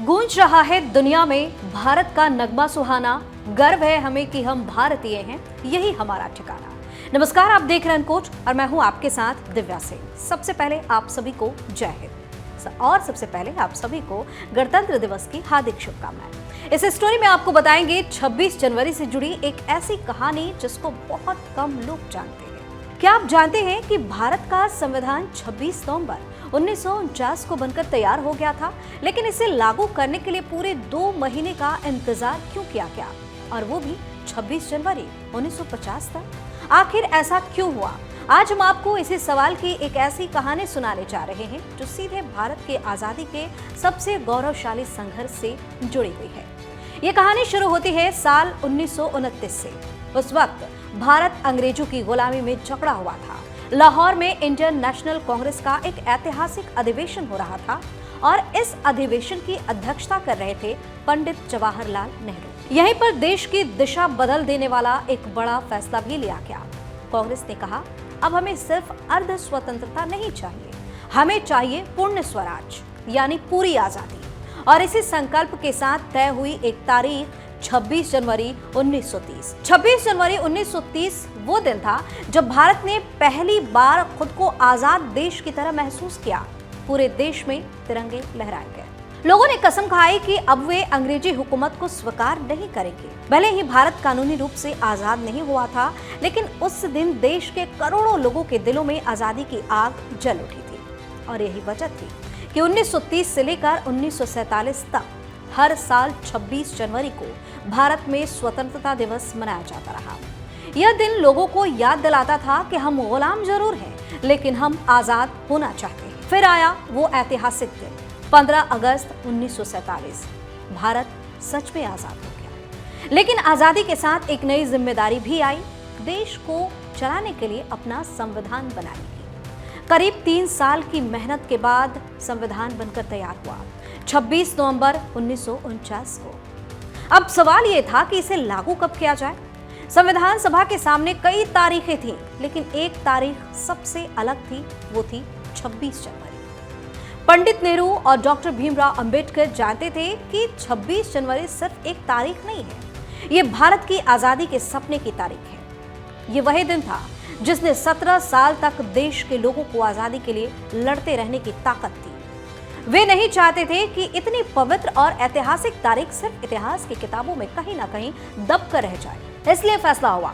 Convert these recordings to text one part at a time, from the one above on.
गूंज रहा है दुनिया में भारत का नगमा सुहाना। गर्व है हमें कि हम भारतीय हैं, यही हमारा ठिकाना। नमस्कार, आप देख रहे हैं अनकोच और मैं हूं आपके साथ दिव्या सिंह। सबसे पहले आप सभी को जय हिंद और सबसे पहले आप सभी को गणतंत्र दिवस की हार्दिक शुभकामनाएं। इस स्टोरी में आपको बताएंगे 26 जनवरी से जुड़ी एक ऐसी कहानी जिसको बहुत कम लोग जानते हैं। क्या आप जानते हैं कि भारत का संविधान 26 नवंबर 1949 को बनकर तैयार हो गया था, लेकिन इसे लागू करने के लिए पूरे 2 महीने का इंतजार क्यों किया गया, और वो भी 26 जनवरी 1950 तक। आखिर ऐसा क्यों हुआ? आज हम आपको इसी सवाल की एक ऐसी कहानी सुनाने जा रहे हैं जो सीधे भारत के आजादी के सबसे गौरवशाली संघर्ष से जुड़ी हुई है। ये कहानी शुरू होती है साल 1929 से। उस वक्त भारत अंग्रेजों की गुलामी में जकड़ा हुआ था। लाहौर में इंडियन नेशनल कांग्रेस का एक ऐतिहासिक अधिवेशन हो रहा था और इस अधिवेशन की अध्यक्षता कर रहे थे पंडित जवाहरलाल नेहरू। यहीं पर देश की दिशा बदल देने वाला एक बड़ा फैसला भी लिया गया। कांग्रेस ने कहा, अब हमें सिर्फ अर्ध स्वतंत्रता नहीं चाहिए, हमें चाहिए पूर्ण स्वराज यानी पूरी आजादी। और इसी संकल्प के साथ तय हुई एक तारीख 26 जनवरी 1930। 26 जनवरी 1930 वो दिन था जब भारत ने पहली बार खुद को आजाद देश की तरह महसूस किया। पूरे देश में तिरंगे लहराए गए। लोगों ने कसम खाई कि अब वे अंग्रेजी हुकूमत को स्वीकार नहीं करेंगे। भले ही भारत कानूनी रूप से आजाद नहीं हुआ था, लेकिन उस दिन देश के करोड़ों लोगों के दिलों में आजादी की आग जल उठी थी। और यही वजह थी कि 1930 से लेकर 1947 तक हर साल 26 जनवरी को भारत में स्वतंत्रता दिवस मनाया जाता रहा। यह दिन लोगों को याद दिलाता था कि हम गुलाम जरूर हैं, लेकिन हम आजाद होना चाहते हैं। फिर आया वो ऐतिहासिक दिन 15 अगस्त 1947। भारत सच में आजाद हो गया, लेकिन आजादी के साथ एक नई जिम्मेदारी भी आई, देश को चलाने के लिए अपना संविधान बनाने की। करीब 3 साल की मेहनत के बाद संविधान बनकर तैयार हुआ 26 नवंबर 1949 को। अब सवाल यह था कि इसे लागू कब किया जाए। संविधान सभा के सामने कई तारीखें थीं, लेकिन एक तारीख सबसे अलग थी, वो थी 26 जनवरी। पंडित नेहरू और डॉक्टर भीमराव अंबेडकर जानते थे कि 26 जनवरी सिर्फ एक तारीख नहीं है, ये भारत की आजादी के सपने की तारीख है। ये वही दिन था जिसने 17 साल तक देश के लोगों को आजादी के लिए लड़ते रहने की ताकत दी। वे नहीं चाहते थे कि इतनी पवित्र और ऐतिहासिक तारीख सिर्फ इतिहास की किताबों में कहीं ना कहीं दब कर रह जाए। इसलिए फैसला हुआ,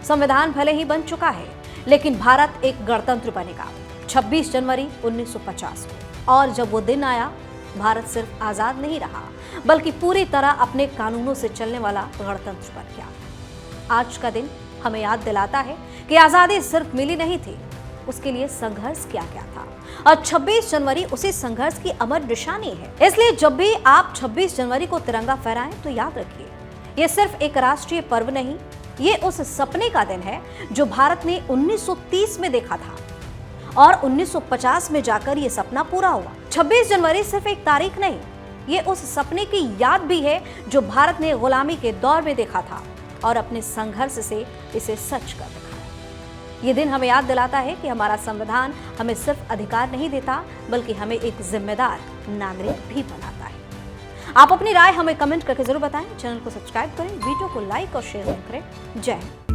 संविधान भले ही बन चुका है, लेकिन भारत एक गणतंत्र बनेगा 26 जनवरी 1950 को। और जब वो दिन आया, भारत सिर्फ आजाद नहीं रहा, बल्कि पूरी तरह अपने कानूनों से चलने वाला गणतंत्र बन गया। आज का दिन हमें याद दिलाता है कि आजादी सिर्फ मिली नहीं थी, उसके लिए संघर्ष किया गया था, और 26 जनवरी उसी संघर्ष की अमर निशानी है। इसलिए जब भी आप 26 जनवरी को तिरंगा फहराएं तो याद रखिए, ये सिर्फ एक राष्ट्रीय पर्व नहीं, ये उस सपने का दिन है जो भारत ने 1930 में देखा था और 1950 में जाकर ये सपना पूरा हुआ। 26 जनवरी सिर्फ एक तारीख नहीं, ये उस सपने की याद भी है जो भारत ने गुलामी के दौर में देखा था और अपने संघर्ष से इसे सच कर दिखाया। ये दिन हमें याद दिलाता है कि हमारा संविधान हमें सिर्फ अधिकार नहीं देता, बल्कि हमें एक जिम्मेदार नागरिक भी बनाता है। आप अपनी राय हमें कमेंट करके जरूर बताएं। चैनल को सब्सक्राइब करें, वीडियो को लाइक और शेयर करें। जय हिंद।